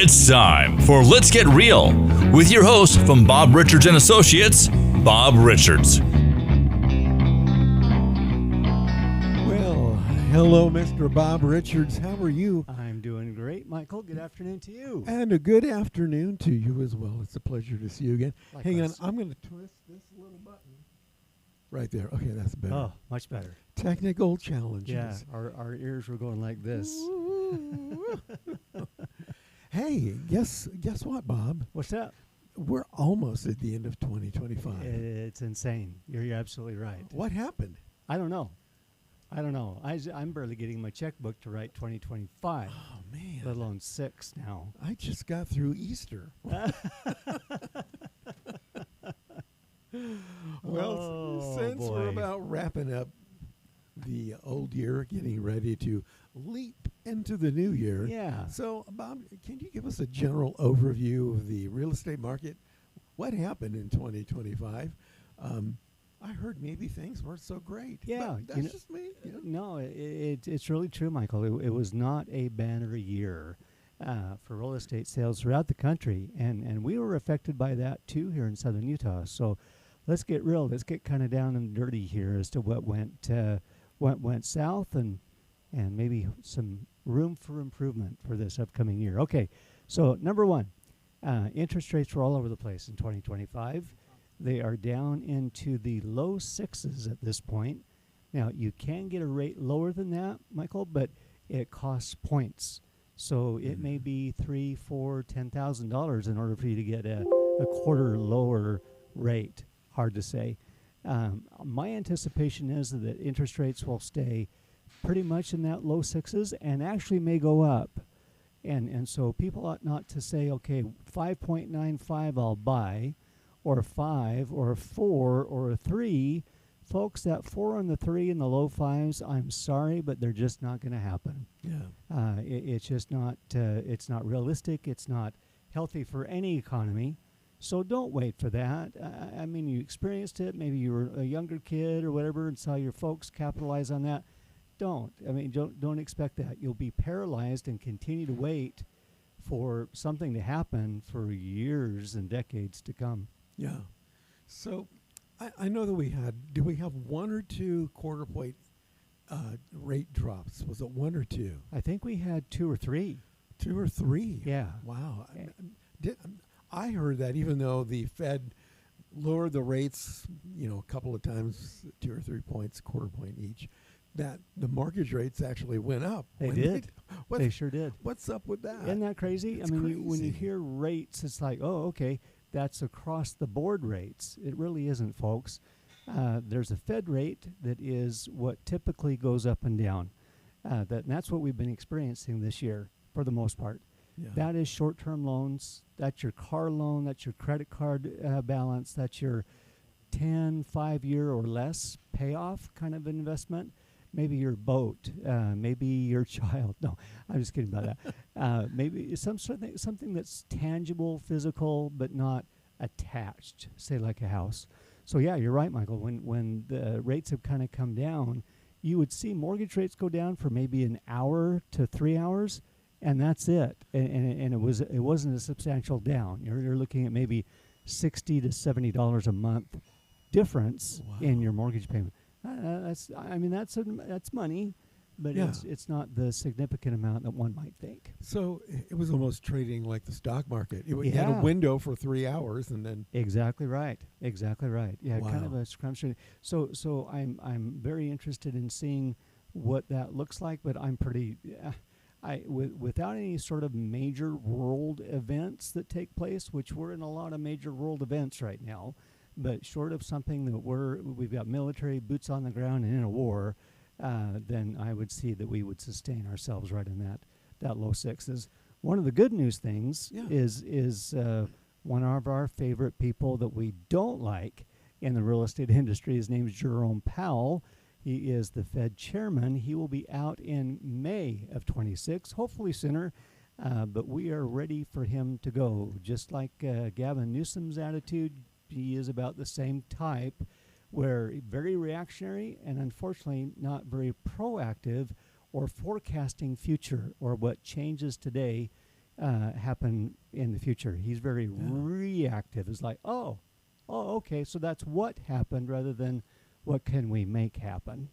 It's time for Let's Get Real with your host from Bob Richards and Associates, Bob Richards. Well, hello, Mr. Bob Richards. How are you? I'm doing great, Michael. Good afternoon to you. And a good afternoon to you as well. It's a pleasure to see you again. Likewise. Hang on, I'm going to twist this little button. Right there. Okay, that's better. Oh, much better. Technical challenges. Yeah, our ears were going like this. Hey, guess what, Bob? What's up? We're almost at the end of 2025. It's insane. You're absolutely right. What happened? I don't know. I'm barely getting my checkbook to write 2025. Oh, man. Let alone 6 now. I just got through Easter. Well, since we're about wrapping up the old year, getting ready to leap into the new year. Yeah. So, Bob, can you give us a general overview of the real estate market? What happened in 2025? I heard maybe things weren't so great. Yeah. But that's just me. You know? No, it's really true, Michael. It was not a banner year for real estate sales throughout the country, and we were affected by that too here in southern Utah. So let's get real. Let's get kind of down and dirty here as to what went south and maybe some room for improvement for this upcoming year. Okay, so number one, interest rates were all over the place in 2025. They are down into the low 6s at this point. Now, you can get a rate lower than that, Michael, but it costs points. So it may be $3,000, $4,000, $10,000 in order for you to get a quarter lower rate. Hard to say. My anticipation is that interest rates will stay pretty much in that low 6s and actually may go up. And so people ought not to say, okay, 5.95 I'll buy, or 5, or a 4, or a 3. Folks, that 4 and the 3 and the low 5s, I'm sorry, but they're just not going to happen. Yeah. It's just not, it's not realistic. It's not healthy for any economy. So don't wait for that. I mean, you experienced it. Maybe you were a younger kid or whatever and saw your folks capitalize on that. Don't expect that. You'll be paralyzed and continue to wait for something to happen for years and decades to come. Yeah. So I know that did we have 1 or 2 quarter point rate drops? Was it 1 or 2? I think we had 2 or 3. 2 or 3? Yeah. Wow. I heard that even though the Fed lowered the rates, a couple of times, 2 or 3 points, quarter point each, that the mortgage rates actually went up. They did. They sure did. What's up with that? Isn't that crazy? It's when crazy. you hear rates, it's like, oh, okay, that's across the board rates. It really isn't, folks. There's a Fed rate that is what typically goes up and down. That's what we've been experiencing this year for the most part. Yeah. That is short-term loans. That's your car loan. That's your credit card balance. That's your 10, 5-year or less payoff kind of investment. Maybe your boat. Maybe your child. No, I'm just kidding about that. Maybe something that's tangible, physical, but not attached, say like a house. So yeah, you're right, Michael. When the rates have kind of come down, you would see mortgage rates go down for maybe an hour to 3 hours. And that's it. And it wasn't a substantial down. You're looking at maybe $60 to $70 a month difference in your mortgage payment. That's money, but yeah. it's not the significant amount that one might think. So it was almost trading like the stock market. You had a window for 3 hours and then Exactly right. Yeah, wow. kind of a scrum trading. So I'm very interested in seeing what that looks like, but I'm pretty. Without any sort of major world events that take place, which we're in a lot of major world events right now, but short of something that we've got military boots on the ground and in a war, then I would see that we would sustain ourselves right in that low 6s. One of the good news things is one of our favorite people that we don't like in the real estate industry. His name is Jerome Powell. He is the Fed chairman. He will be out in May of 26, hopefully sooner, but we are ready for him to go. Just like Gavin Newsom's attitude, he is about the same type, where very reactionary and unfortunately not very proactive or forecasting future or what changes today. happen in the future. He's very reactive. It's like, oh, okay, so that's what happened rather than what can we make happen.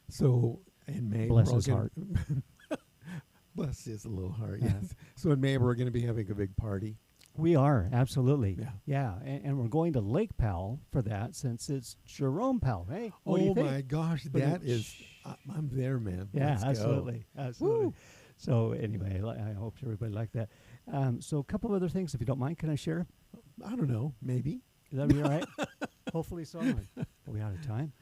So in May, Bless we're all his gonna- heart. Bless his little heart. Yeah. Yes. So in May, we're going to be having a big party. We are, absolutely. Yeah. And we're going to Lake Powell for that since it's Jerome Powell. Hey, what do you Oh think? my gosh, But that it- is! I'm there, man. Yeah, Let's go. absolutely. Absolutely. Woo. So anyway, I hope everybody liked that. So a couple of other things, if you don't mind, can I share? I don't know. Maybe. Is that be all right? Hopefully so. Are we out of time?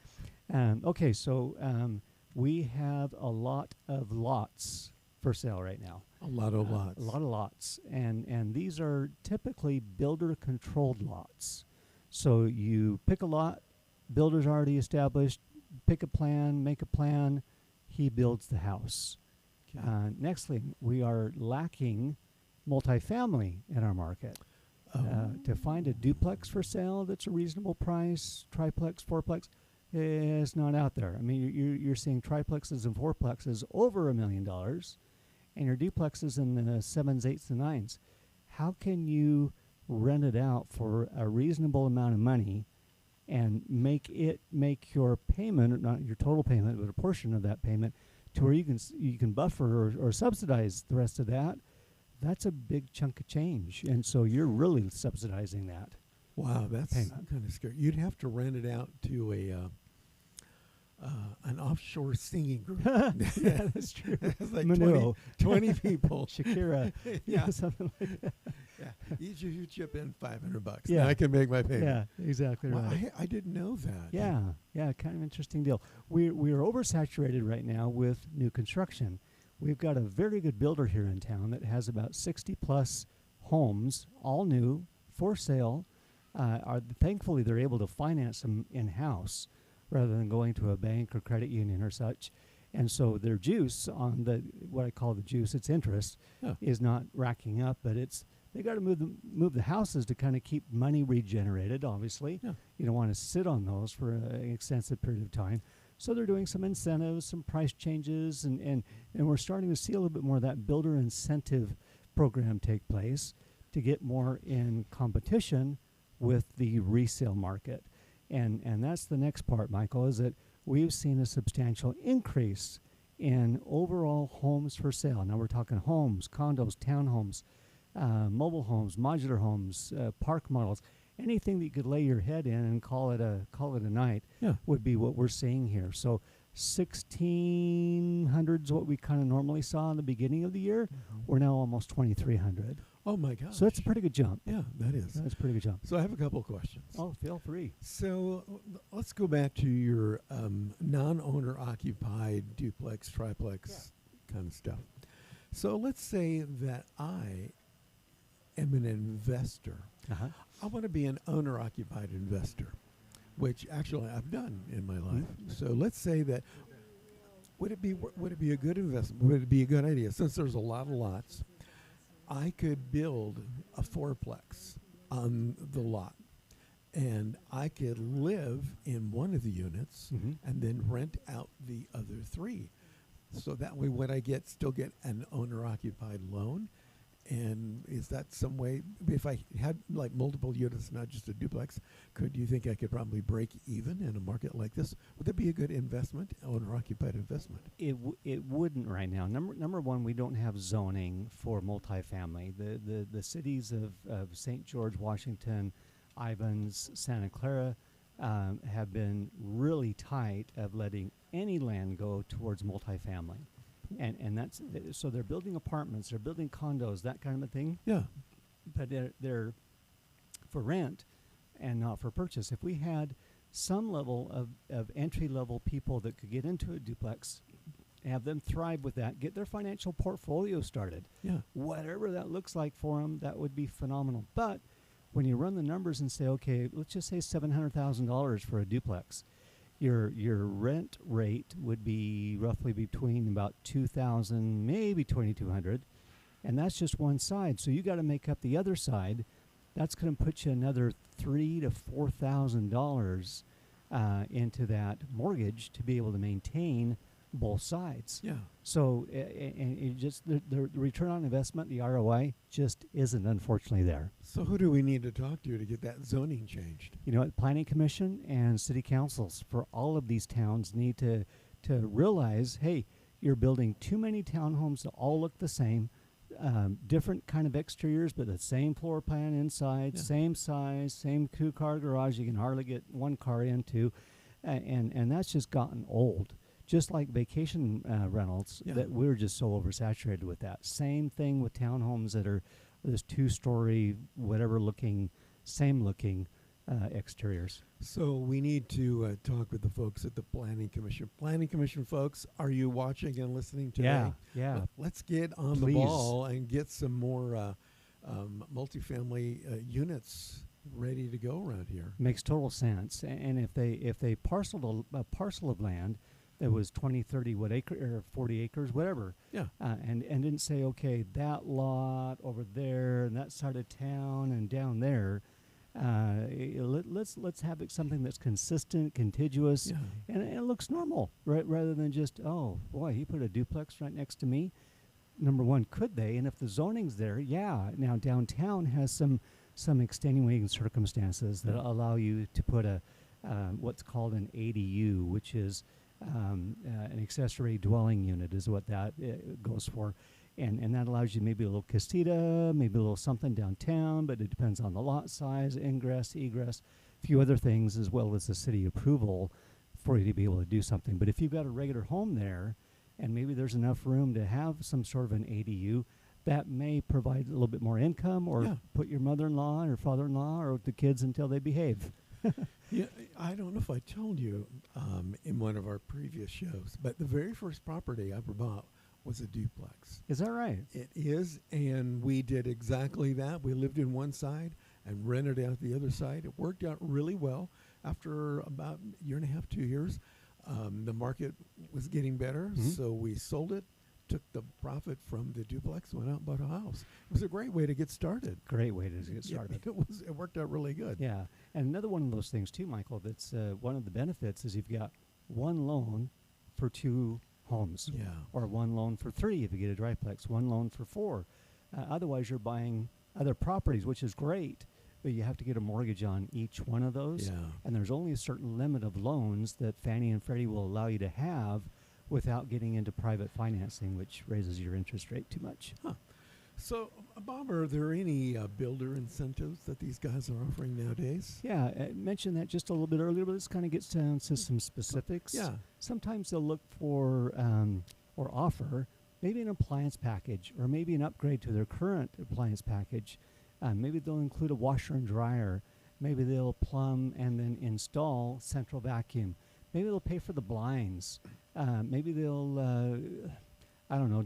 Okay, so we have a lot of lots for sale right now. A lot of lots. A lot of lots, and these are typically builder-controlled lots. So you pick a lot, builder's already established. Pick a plan, make a plan. He builds the house. Okay. Next thing, we are lacking multifamily in our market. To find a duplex for sale that's a reasonable price, triplex, fourplex, is not out there. I mean, you're seeing triplexes and fourplexes over $1 million, and your duplexes in the 7s, 8s, and 9s. How can you rent it out for a reasonable amount of money and make your payment, not your total payment, but a portion of that payment, to where you can buffer or subsidize the rest of that? That's a big chunk of change, and so you're really subsidizing that. Wow, that's payment. kind of scary. You'd have to rent it out to an offshore singing group. Yeah, that's true. It's like Manu. 20 people. Shakira, Yeah. Something like that. Yeah. Each of you chip in $500. Yeah. Now I can make my payment. Yeah, exactly Well, right. I didn't know that. Yeah, kind of interesting deal. We're oversaturated right now with new construction. We've got a very good builder here in town that has about 60 plus homes, all new, for sale. Thankfully, they're able to finance them in-house rather than going to a bank or credit union or such. And so their juice on what I call the juice, its interest, Yeah. is not racking up, but they got to move the houses to kind of keep money regenerated. Obviously, Yeah. you don't want to sit on those for an extensive period of time. So they're doing some incentives, some price changes, and we're starting to see a little bit more of that builder incentive program take place to get more in competition with the resale market. And that's the next part, Michael, is that we've seen a substantial increase in overall homes for sale. Now we're talking homes, condos, townhomes, mobile homes, modular homes, park models. Anything that you could lay your head in and call it a night Yeah. would be what we're seeing here. So 1,600 is what we kind of normally saw in the beginning of the year. We're now almost 2,300. Oh my gosh. So that's a pretty good jump. Yeah, that is. That's a pretty good jump. So I have a couple of questions. Oh, feel free. So let's go back to your non-owner occupied duplex, triplex kind of stuff. So let's say that I am an investor. Uh-huh. I want to be an owner-occupied investor, which actually I've done in my life. So let's say that would it be a good investment? Would it be a good idea? Since there's a lot of lots, I could build a fourplex on the lot, and I could live in one of the units Mhm. and then rent out the other three. So that way, when I still get an owner-occupied loan. And is that some way, if I had like multiple units, not just a duplex, could you think I could probably break even in a market like this? Would that be a good investment, owner-occupied investment? It wouldn't right now. Number one, we don't have zoning for multifamily. The cities of St. George, Washington, Ivins, Santa Clara have been really tight of letting any land go towards multifamily. And that's so they're building apartments, they're building condos, that kind of a thing. Yeah. But they're for rent and not for purchase. If we had some level of entry level people that could get into a duplex, have them thrive with that, get their financial portfolio started, Yeah. whatever that looks like for them, that would be phenomenal. But when you run the numbers and say, okay, let's just say $700,000 for a duplex. Your rent rate would be roughly between about $2,000, maybe $2,200, and that's just one side. So you got to make up the other side. That's going to put you another $3,000 to $4,000 into that mortgage to be able to maintain both sides. Yeah. So and it just the return on investment, the ROI, just isn't, unfortunately, there. So who do we need to talk to get that zoning changed? You know, planning commission and city councils for all of these towns need to realize, hey, you're building too many townhomes that all look the same, different kind of exteriors, but the same floor plan inside, Yeah. same size, same two-car garage. You can hardly get one car into, and that's just gotten old. Just like vacation rentals, Yeah. that we're just so oversaturated with that. Same thing with townhomes that are this two-story, whatever looking, same looking exteriors. So we need to talk with the folks at the Planning Commission. Planning Commission folks, are you watching and listening today? Yeah. Let's get on Please. the ball and get some more multifamily units ready to go around here. Makes total sense. And if they parceled a parcel of land that was 20, 30, what acre, or 40 acres, whatever, Yeah. and didn't say, okay, that lot over there and that side of town and down there, let's have it something that's consistent, contiguous, Yeah. and it looks normal, right? Rather than just, oh boy, he put a duplex right next to me. Number one, could they? And if the zoning's there, yeah. Now downtown has some extenuating circumstances that allow you to put a what's called an ADU, which is an accessory dwelling unit, is what that goes for. And that allows you maybe a little casita, maybe a little something downtown, but it depends on the lot size, ingress, egress, a few other things, as well as the city approval for you to be able to do something. But if you've got a regular home there, and maybe there's enough room to have some sort of an ADU, that may provide a little bit more income, or Yeah. put your mother-in-law or father-in-law or the kids until they behave. Yeah, I don't know if I told you in one of our previous shows, but the very first property I ever bought was a duplex. Is that right? It is, and we did exactly that. We lived in one side and rented out the other side. It worked out really well. After about a year and a half, 2 years, the market was getting better, so we sold it, took the profit from the duplex, went out and bought a house. It was a great way to get started. Great way to get started. Yeah, it worked out really good. Yeah, and another one of those things too, Michael, that's one of the benefits is you've got one loan for 2 homes. Yeah. Or one loan for 3 if you get a triplex, one loan for 4. Otherwise, you're buying other properties, which is great, but you have to get a mortgage on each one of those. Yeah. And there's only a certain limit of loans that Fannie and Freddie will allow you to have without getting into private financing, which raises your interest rate too much. Huh. So, Bob, are there any builder incentives that these guys are offering nowadays? Yeah, I mentioned that just a little bit earlier, but this kind of gets down to some specifics. Yeah. Sometimes they'll look for or offer maybe an appliance package, or maybe an upgrade to their current appliance package. Maybe they'll include a washer and dryer. Maybe they'll plumb and then install central vacuum. Maybe they'll pay for the blinds. Maybe they'll, I don't know,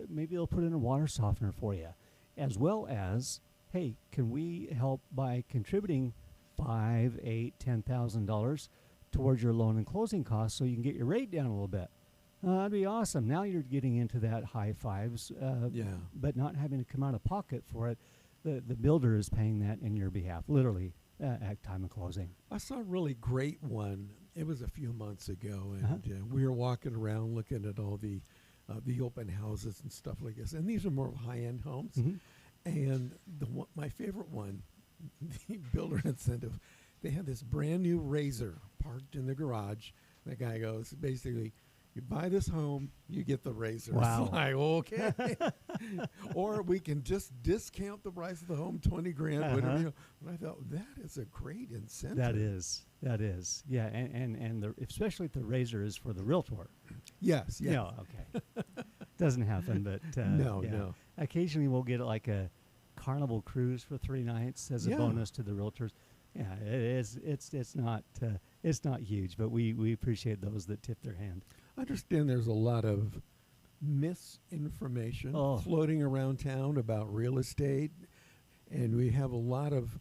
maybe they'll put in a water softener for you. As well as, hey, can we help by contributing $5,000, $8,000, $10,000 towards your loan and closing costs so you can get your rate down a little bit? That'd be awesome. Now you're getting into that high fives, but not having to come out of pocket for it. The builder is paying that in your behalf, literally, at time of closing. I saw a really great one. It was a few months ago, and we were walking around looking at all the open houses and stuff like this. And these are more high-end homes. And my favorite one, the builder incentive, they had this brand new Razor parked in the garage. The guy goes, basically, you buy this home, you get the Razor. Wow. It's like, okay. Or we can just discount the price of the home, 20 grand, whatever. You know. And I thought, that is a great incentive. That is. Yeah, and especially if the Razor is for the Realtor. Yes, yes. No, okay. Doesn't happen, but No. Occasionally we'll get like a Carnival cruise for 3 nights as a bonus to the Realtors. Yeah, it is. It's not huge, but we appreciate those that tip their hand. I understand there's a lot of misinformation floating around town about real estate, and we have a lot of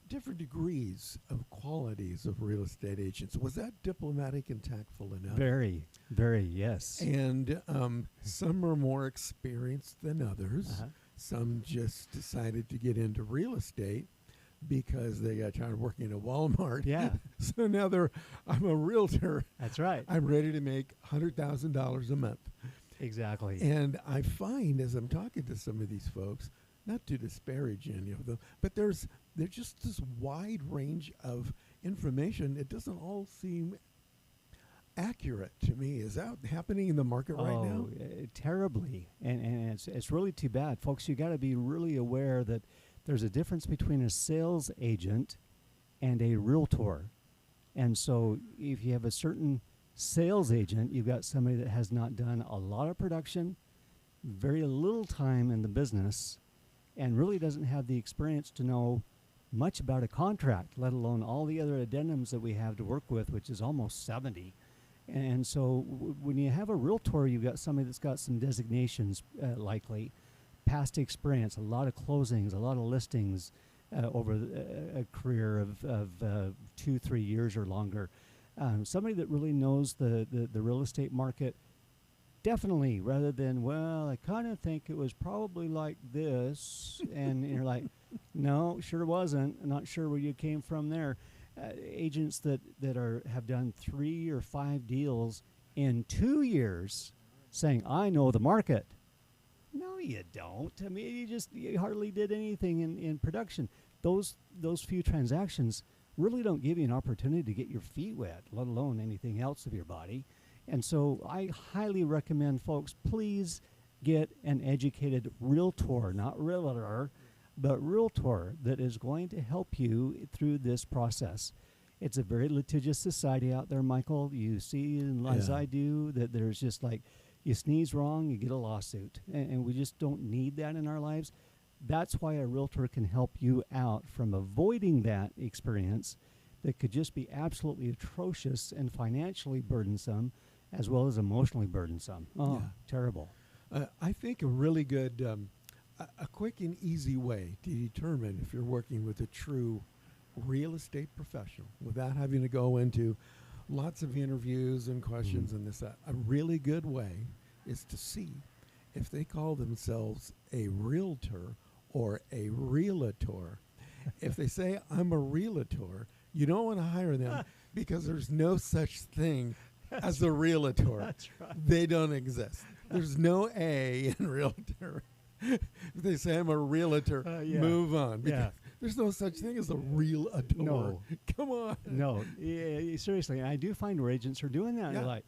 different degrees of qualities of real estate agents. Was that diplomatic and tactful enough? Very, very, yes. And some are more experienced than others. Some just decided to get into real estate. because they got tired of working at Walmart. Yeah. So now I'm a realtor. That's right. I'm ready to make $100,000 a month. Exactly. And I find as I'm talking to some of these folks, not to disparage any of them, but there's just this wide range of information. It doesn't all seem accurate to me. Is that happening in the market right now? Terribly. And it's really too bad. Folks, you got to be really aware that there's a difference between a sales agent and a realtor. And so if you have a certain sales agent, you've got somebody that has not done a lot of production, very little time in the business, and really doesn't have the experience to know much about a contract, let alone all the other addendums that we have to work with, which is almost 70. And so when you have a realtor, you've got somebody that's got some designations, likely, past experience, a lot of closings, a lot of listings over a career of 2-3 years or longer. Somebody that really knows the real estate market, definitely, rather than, well, I kind of think it was probably like this, and you're like, no, sure wasn't. Not sure where you came from there. Agents that have done 3 or 5 deals in 2 years, saying, I know the market. No, you don't. I mean, you hardly did anything in production. Those few transactions really don't give you an opportunity to get your feet wet, let alone anything else of your body. And so I highly recommend folks, please get an educated realtor, not realtor, but realtor that is going to help you through this process. It's a very litigious society out there, Michael. You see, as I do, that there's just like, you sneeze wrong, you get a lawsuit. And we just don't need that in our lives. That's why a realtor can help you out from avoiding that experience that could just be absolutely atrocious and financially burdensome, as well as emotionally burdensome. Oh, terrible. I think a really good, a quick and easy way to determine if you're working with a true real estate professional without having to go into lots of interviews and questions and this, that. A really good way is to see if they call themselves a realtor or a realtor. If they say, I'm a realtor, you don't want to hire them because there's no such thing as a realtor. That's right. They don't exist. There's no A in realtor. If they say I'm a realtor, move on. Because there's no such thing as a realtor. No. Come on. No. Yeah, seriously. And I do find where agents are doing that. Yeah. They're like,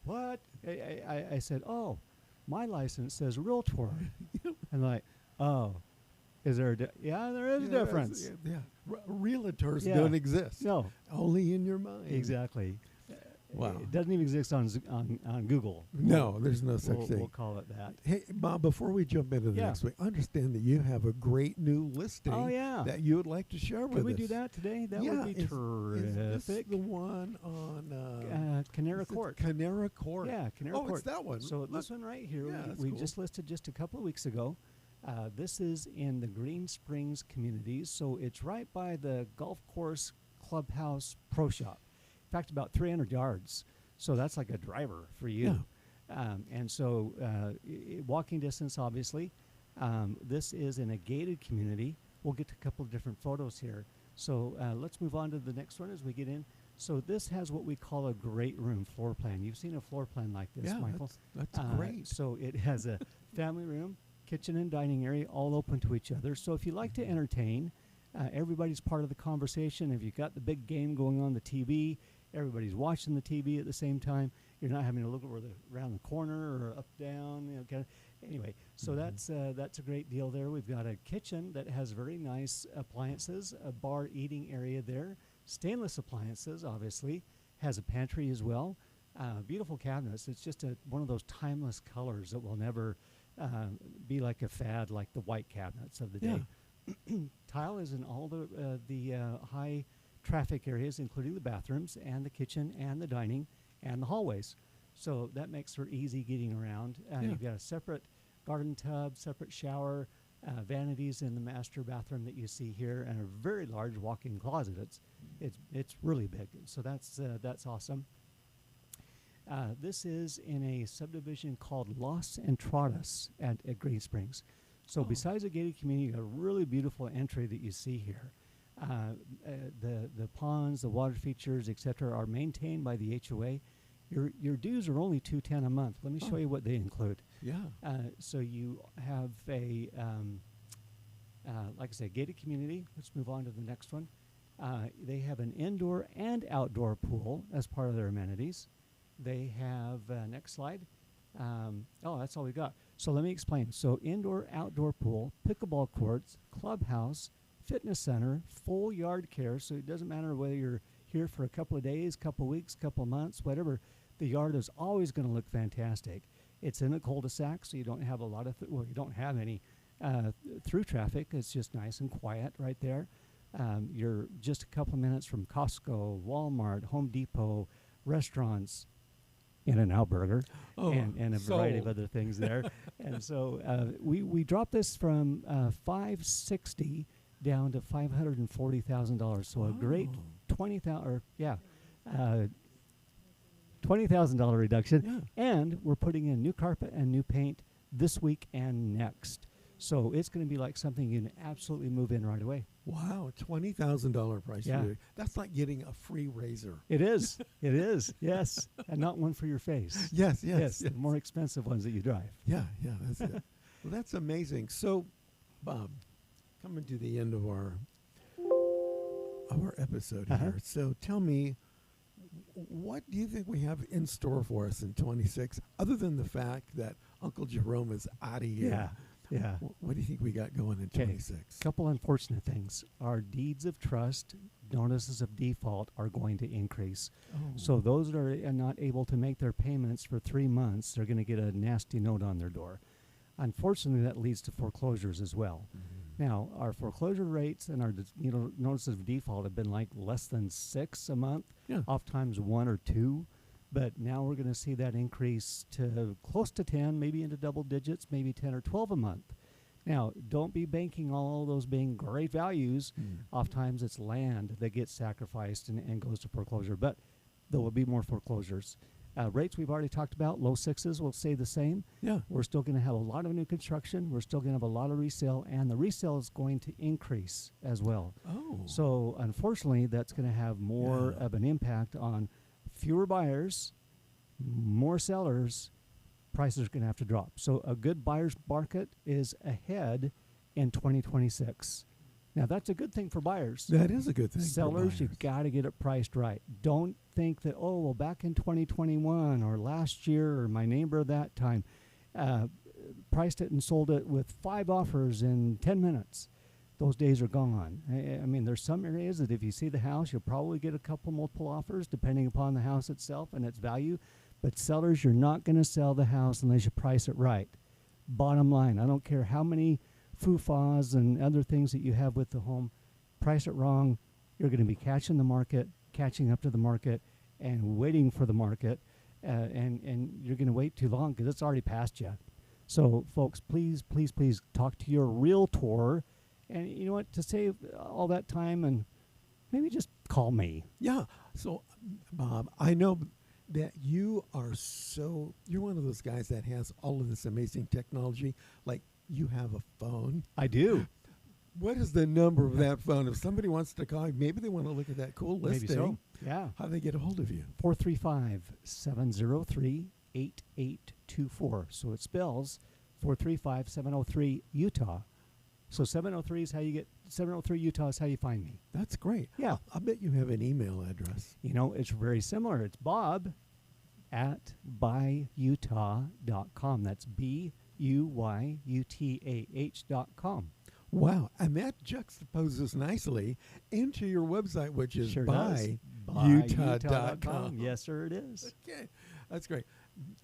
what? I said, oh, my license says realtor. And like, oh, is there yeah, there is a difference. Realtors don't exist. No. Only in your mind. Exactly. Wow. It doesn't even exist on Google. No, there's no such thing. We'll call it that. Hey, Bob, before we jump into the next week, understand that you have a great new listing that you would like to share with us. Can we do that today? That would be terrific. Is this the one on Canara Court? Canara Court. Yeah, Canara Court. Oh, it's that one. So this one right here, we cool. just listed just a couple of weeks ago. This is in the Green Springs communities, so it's right by the golf course clubhouse pro shop. In fact, about 300 yards. So that's like a driver for you. Yeah. And so walking distance, obviously. This is in a gated community. We'll get to a couple of different photos here. So let's move on to the next one as we get in. So this has what we call a great room floor plan. You've seen a floor plan like this, Michael. That's great. So it has a family room, kitchen and dining area, all open to each other. So if you like to entertain, everybody's part of the conversation. If you've got the big game going on the TV, everybody's watching the TV at the same time. You're not having to look over around the corner or up, down. Anyway, so that's a great deal there. We've got a kitchen that has very nice appliances, a bar eating area there, stainless appliances, obviously, has a pantry as well. Beautiful cabinets. It's just one of those timeless colors that will never be like a fad like the white cabinets of the day. Tile is in all the high traffic areas, including the bathrooms and the kitchen and the dining and the hallways. So that makes for easy getting around. You've got a separate garden tub, separate shower, vanities in the master bathroom that you see here, and a very large walk-in closet. It's really big. So that's awesome. This is in a subdivision called Los Entradas at Green Springs. So besides a gated community, you got a really beautiful entry that you see here. The ponds, the water features, etc., are maintained by the HOA. Your dues are only $210 a month. Let me show you what they include. Yeah. So you have a like I said, gated community. Let's move on to the next one. They have an indoor and outdoor pool as part of their amenities. They have, next slide. That's all we got. So let me explain. So indoor, outdoor pool, pickleball courts, clubhouse, fitness center, full yard care. So it doesn't matter whether you're here for a couple of days, couple of weeks, couple of months, whatever. The yard is always going to look fantastic. It's in a cul-de-sac, so you don't have a lot of, you don't have any through traffic. It's just nice and quiet right there. You're just a couple of minutes from Costco, Walmart, Home Depot, restaurants, In-N-Out Burger, and a variety of other things there. And so we dropped this from $560 down to $540,000. So a great $20,000 reduction. Yeah. And we're putting in new carpet and new paint this week and next. So it's going to be like something you can absolutely move in right away. Wow, $20,000 price. Yeah. That's like getting a free razor. It is. It is. Yes. And not one for your face. Yes. The more expensive ones that you drive. Yeah, that's it. Well, that's amazing. So, Bob, coming to the end of our episode here. So tell me, what do you think we have in store for us in 26, other than the fact that Uncle Jerome is out of here? Yeah. What do you think we got going in 26? Couple unfortunate things. Our deeds of trust, notices of default are going to increase. So those that are not able to make their payments for 3 months, they're going to get a nasty note on their door. Unfortunately, that leads to foreclosures as well. Now, our foreclosure rates and our notices of default have been like less than 6 a month, oftentimes 1 or 2. But now we're going to see that increase to close to 10, maybe into double digits, maybe 10 or 12 a month. Now, don't be banking all those being great values. Oftentimes it's land that gets sacrificed and goes to foreclosure. But there will be more foreclosures. Rates we've already talked about, low 6s will stay the same. Yeah. We're still going to have a lot of new construction. We're still going to have a lot of resale. And the resale is going to increase as well. So, unfortunately, that's going to have more of an impact on fewer buyers, more sellers, prices are going to have to drop. So a good buyer's market is ahead in 2026. Now, that's a good thing for buyers. That is a good thing. Sellers, you've got to get it priced right. Don't think that, back in 2021 or last year or my neighbor that time priced it and sold it with 5 offers in 10 minutes. Those days are gone. I mean, there's some areas that if you see the house, you'll probably get a couple multiple offers depending upon the house itself and its value. But sellers, you're not going to sell the house unless you price it right. Bottom line, I don't care how many foo-fahs and other things that you have with the home. Price it wrong, you're going to be catching up to the market, and waiting for the market. And you're going to wait too long because it's already past you. So, folks, please talk to your realtor. And you know what, to save all that time, and maybe just call me. Yeah. So, Bob, I know that you're one of those guys that has all of this amazing technology. Like, you have a phone. I do. What is the number of that phone? If somebody wants to call, maybe they want to look at that cool listing. Maybe so. Yeah. How do they get a hold of you? 435-703-8824. So it spells 435-703-Utah. So 703 is how you get 703 Utah is how you find me. That's great. Yeah. I bet you have an email address. It's very similar. It's bob@buyutah.com. That's BUYUTAH.com. Wow. And that juxtaposes nicely into your website, which is buyutah.com. Yes, sir, it is. Okay. That's great.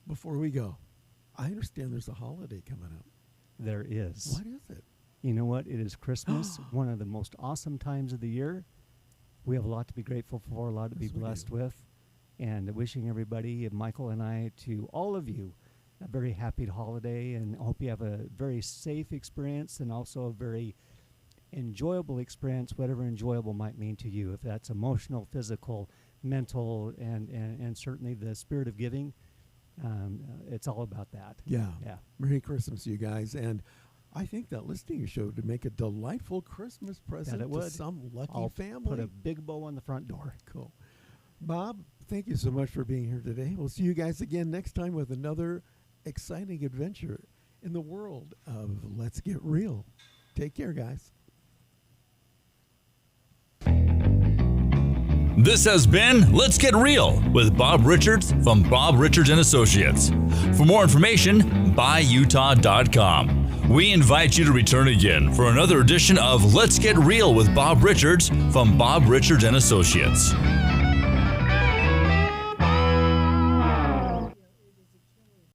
Before we go, I understand there's a holiday coming up. There is. What is it? You know what? It is Christmas, one of the most awesome times of the year. We have a lot to be grateful for, a lot to be blessed with. And wishing everybody, Michael and I, to all of you, a very happy holiday. And I hope you have a very safe experience and also a very enjoyable experience, whatever enjoyable might mean to you. If that's emotional, physical, mental, and certainly the spirit of giving, it's all about that. Yeah. Yeah. Merry Christmas, you guys. And I think that listing show to make a delightful Christmas present it to would. some lucky I'll family. put a big bow on the front door. Cool. Bob, thank you so much for being here today. We'll see you guys again next time with another exciting adventure in the world of Let's Get Real. Take care, guys. This has been Let's Get Real with Bob Richards from Bob Richards and Associates. For more information, buyutah.com. We invite you to return again for another edition of Let's Get Real with Bob Richards from Bob Richards and Associates.